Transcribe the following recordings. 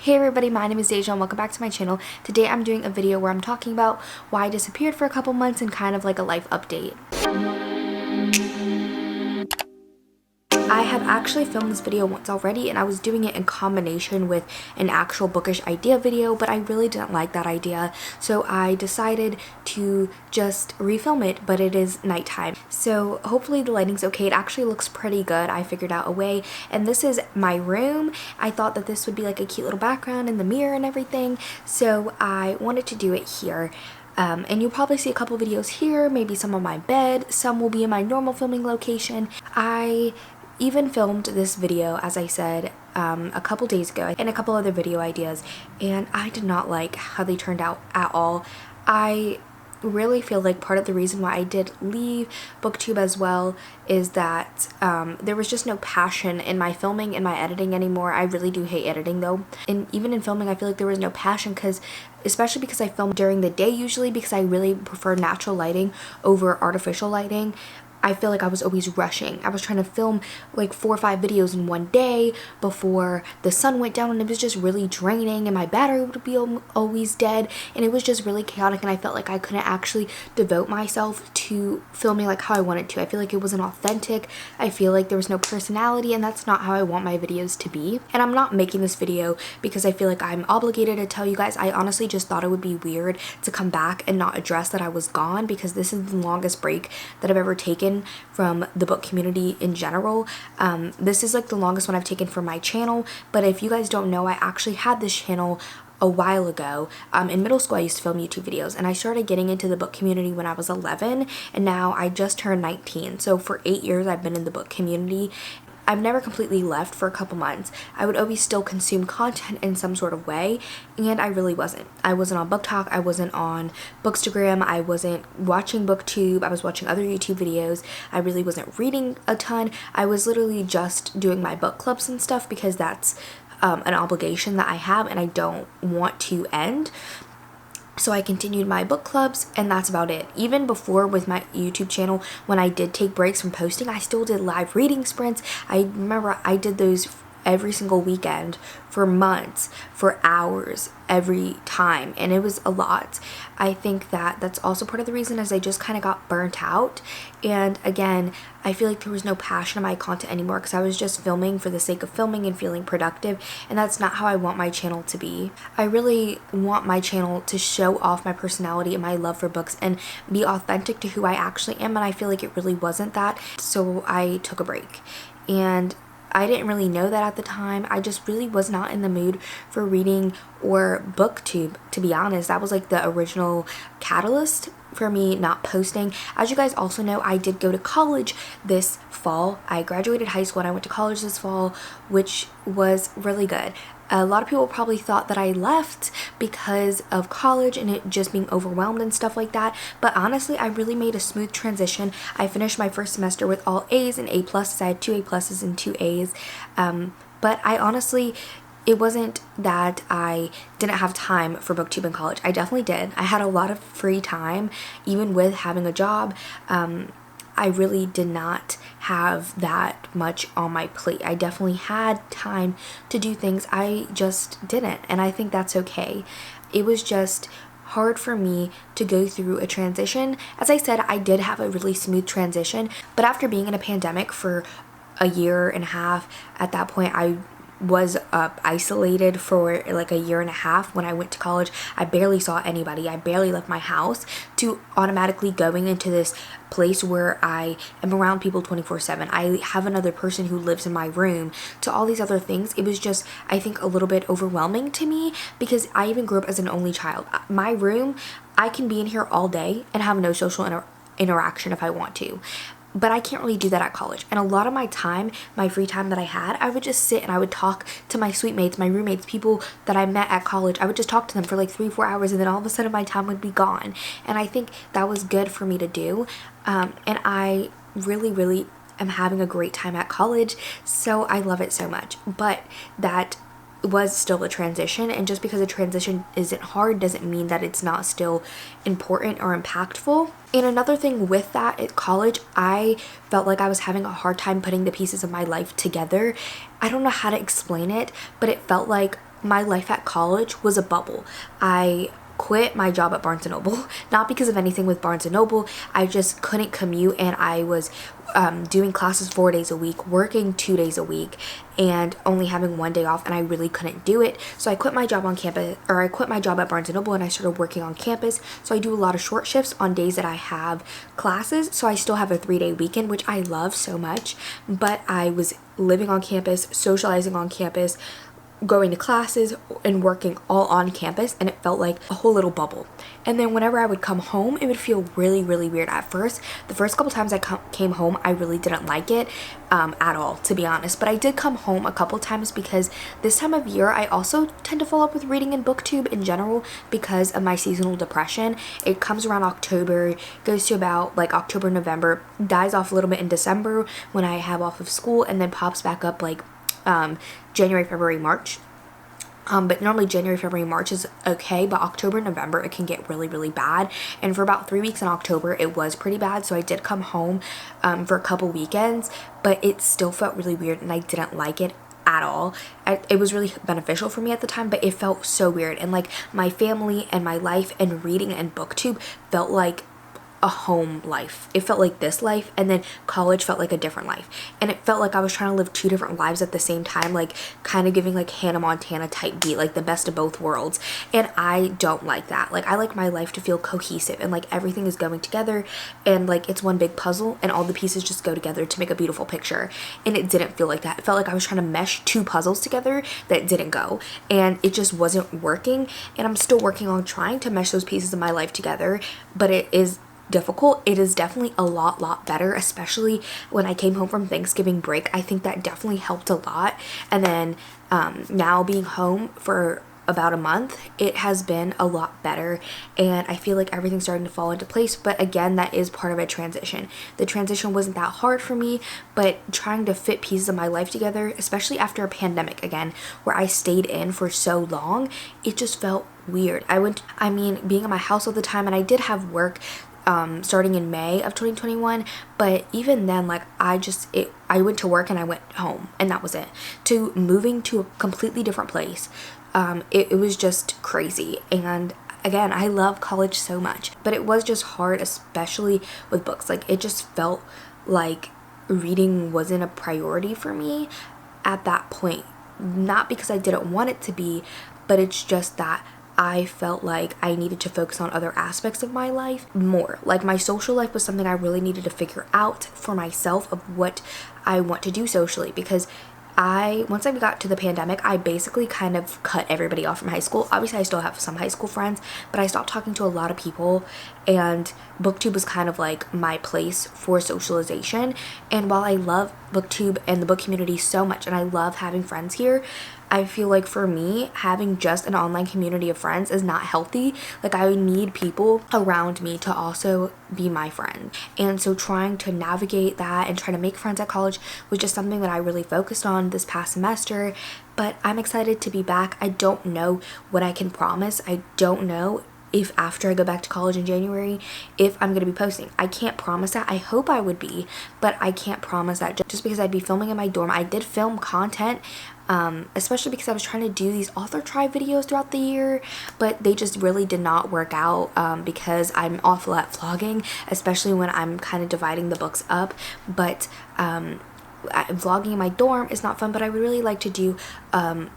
Hey everybody, my name is Deja and welcome back to my channel. Today I'm doing a video where I'm talking about why I disappeared for a couple months and kind of like a life update. I have actually filmed this video once already and I was doing it in combination with an actual bookish idea video, but I really didn't like that idea, so I decided to just refilm it, but it is nighttime. So hopefully the lighting's okay. It actually looks pretty good. I figured out a way, and this is my room. I thought that this would be like a cute little background in the mirror and everything, so I wanted to do it here. And you'll probably see a couple videos here, maybe some on my bed, some will be in my normal filming location. I even filmed this video, as I said, a couple days ago, and a couple other video ideas, and I did not like how they turned out at all. I really feel like part of the reason why I did leave booktube as well is that there was just no passion in my filming and my editing anymore. I really do hate editing though, and even in filming I feel like there was no passion, especially because I film during the day usually, because I really prefer natural lighting over artificial lighting. I feel like I was always rushing. I was trying to film like 4 or 5 videos in one day before the sun went down, and it was just really draining, and my battery would be always dead, and it was just really chaotic, and I felt like I couldn't actually devote myself to filming like how I wanted to. I feel like it wasn't authentic. I feel like there was no personality, and that's not how I want my videos to be. And I'm not making this video because I feel like I'm obligated to tell you guys. I honestly just thought it would be weird to come back and not address that I was gone, because this is the longest break that I've ever taken from the book community in general. This is like the longest one I've taken for my channel, but if you guys don't know, I actually had this channel a while ago. In middle school I used to film YouTube videos, and I started getting into the book community when I was 11, and now I just turned 19. So for 8 years I've been in the book community. I've never completely left for a couple months. I would always still consume content in some sort of way, and I really wasn't. I wasn't on BookTok, I wasn't on Bookstagram, I wasn't watching BookTube, I was watching other YouTube videos, I really wasn't reading a ton. I was literally just doing my book clubs and stuff because that's an obligation that I have and I don't want to end. So I continued my book clubs, and that's about it. Even before with my YouTube channel, when I did take breaks from posting, I still did live reading sprints. I remember I did those every single weekend for months, for hours every time, and it was a lot. I think that that's also part of the reason, is I just kind of got burnt out, and again I feel like there was no passion in my content anymore because I was just filming for the sake of filming and feeling productive, and that's not how I want my channel to be. I really want my channel to show off my personality and my love for books and be authentic to who I actually am, and I feel like it really wasn't that, so I took a break. And I didn't really know that at the time. I just really was not in the mood for reading or booktube, to be honest. That was like the original catalyst for me not posting. As you guys also know, I did go to college this fall. I graduated high school and I went to college this fall, which was really good. A lot of people probably thought that I left because of college and it just being overwhelmed and stuff like that, but honestly I really made a smooth transition. I finished my first semester with all A's and A+. I had 2 A+ and 2 A's, but I honestly, it wasn't that I didn't have time for booktube in college. I definitely did. I had a lot of free time, even with having a job. I really did not have that much on my plate. I definitely had time to do things, I just didn't, and I think that's okay. It was just hard for me to go through a transition. As I said, I did have a really smooth transition, but after being in a pandemic for a year and a half, at that point I was isolated for like a year and a half. When I went to college, I barely saw anybody. I barely left my house, to automatically going into this place where I am around people 24/7. I have another person who lives in my room, to all these other things. It was just, I think, a little bit overwhelming to me, because I even grew up as an only child. My room, I can be in here all day and have no social interaction if I want to. But I can't really do that at college, and a lot of my time, my free time that I had, I would just sit and I would talk to my suite mates, my roommates, people that I met at college. I would just talk to them for like 3-4 hours, and then all of a sudden my time would be gone, and I think that was good for me to do, and I really am having a great time at college, so I love it so much. But that was still a transition, and just because a transition isn't hard doesn't mean that it's not still important or impactful. And another thing with that, at college, I felt like I was having a hard time putting the pieces of my life together. I don't know how to explain it, but it felt like my life at college was a bubble. I quit my job at Barnes & Noble, not because of anything with Barnes & Noble. I just couldn't commute, and I was doing classes 4 days a week, working 2 days a week, and only having 1 day off, and I really couldn't do it. So I quit my job on campus, or I quit my job at Barnes & Noble, and I started working on campus. So I do a lot of short shifts on days that I have classes, so I still have a 3-day weekend, which I love so much. But I was living on campus, socializing on campus, going to classes and working all on campus, and it felt like a whole little bubble. And then whenever I would come home, it would feel really weird at first. The first couple times I came home, I really didn't like it at all, to be honest. But I did come home a couple times because this time of year I also tend to fall up with reading and booktube in general because of my seasonal depression. It comes around October, goes to about like October, November, dies off a little bit in December when I have off of school, and then pops back up like January, February, March. But normally January, February, March is okay, but October, November, it can get really bad. And for about 3 weeks in October, it was pretty bad. So I did come home for a couple weekends, but it still felt really weird, and I didn't like it at all. It was really beneficial for me at the time, but it felt so weird. And like my family and my life and reading and booktube felt like a home life. It felt like this life, and then college felt like a different life, and it felt like I was trying to live 2 different lives at the same time, like kind of giving like Hannah Montana type beat, like the best of both worlds. And I don't like that. Like I like my life to feel cohesive, and like everything is going together, and like it's one big puzzle, and all the pieces just go together to make a beautiful picture. And it didn't feel like that. It felt like I was trying to mesh 2 puzzles together that didn't go, and it just wasn't working. And I'm still working on trying to mesh those pieces of my life together, but it is difficult. It is definitely a lot better, especially when I came home from Thanksgiving break. I think that definitely helped a lot. And then now being home for about a month, it has been a lot better, and I feel like everything's starting to fall into place. But again, that is part of a transition. The transition wasn't that hard for me, but trying to fit pieces of my life together, especially after a pandemic again, where I stayed in for so long, it just felt weird. Being in my house all the time, and I did have work starting in May of 2021, but even then, like I went to work and I went home, and that was it. To moving to a completely different place, it was just crazy. And again, I love college so much, but it was just hard, especially with books. Like it just felt like reading wasn't a priority for me at that point. Not because I didn't want it to be, but it's just that I felt like I needed to focus on other aspects of my life more. Like my social life was something I really needed to figure out for myself of what I want to do socially, because once I got to the pandemic, I basically kind of cut everybody off from high school. Obviously I still have some high school friends, but I stopped talking to a lot of people, and booktube was kind of like my place for socialization. And while I love booktube and the book community so much, and I love having friends here, I feel like for me, having just an online community of friends is not healthy. Like I need people around me to also be my friend. And so trying to navigate that and trying to make friends at college was just something that I really focused on this past semester. But I'm excited to be back. I don't know what I can promise. I don't know if after I go back to college in January, if I'm going to be posting. I can't promise that. I hope I would be, but I can't promise that just because I'd be filming in my dorm. I did film content, especially because I was trying to do these author try videos throughout the year, but they just really did not work out because I'm awful at vlogging, especially when I'm kind of dividing the books up. But vlogging in my dorm is not fun, but I would really like to do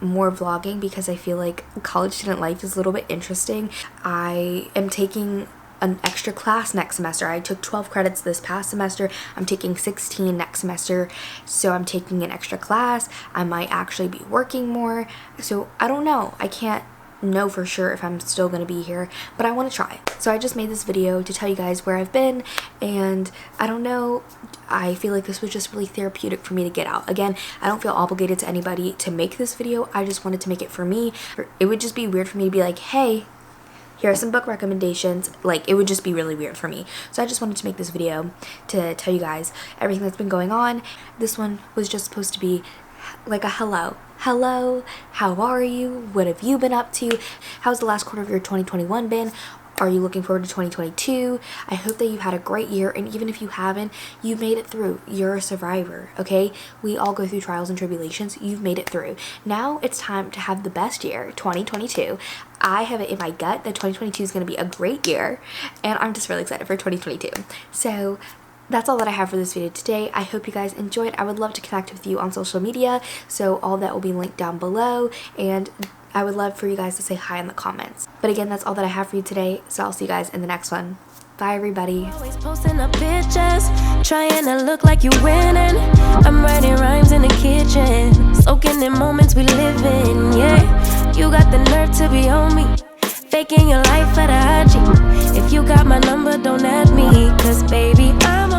more vlogging because I feel like college student life is a little bit interesting. I am taking an extra class next semester. I took 12 credits this past semester. I'm taking 16 next semester, so I'm taking an extra class. I might actually be working more, so I don't know. I can't know for sure if I'm still gonna be here, but I want to try. So I just made this video to tell you guys where I've been, and I don't know, I feel like this was just really therapeutic for me to get out. Again, I don't feel obligated to anybody to make this video. I just wanted to make it for me. It would just be weird for me to be like, hey, here are some book recommendations. Like, it would just be really weird for me. So I just wanted to make this video to tell you guys everything that's been going on. This one was just supposed to be like a hello. Hello, how are you? What have you been up to? How's the last quarter of your 2021 been? Are you looking forward to 2022? I hope that you've had a great year, and even if you haven't, you made it through. You're a survivor, okay? We all go through trials and tribulations. You've made it through. Now it's time to have the best year, 2022. I have it in my gut that 2022 is going to be a great year, and I'm just really excited for 2022. So that's all that I have for this video today. I hope you guys enjoyed. I would love to connect with you on social media, so all that will be linked down below, and I would love for you guys to say hi in the comments. But again, that's all that I have for you today, so I'll see you guys in the next one. Bye, everybody. Always posting up pictures, trying to look like you winning. I'm writing rhymes in the kitchen, soaking in moments we live in. Yeah, you got the nerve to be on me, faking your life for the IG. If you got my number, don't add me, 'cause baby, I'm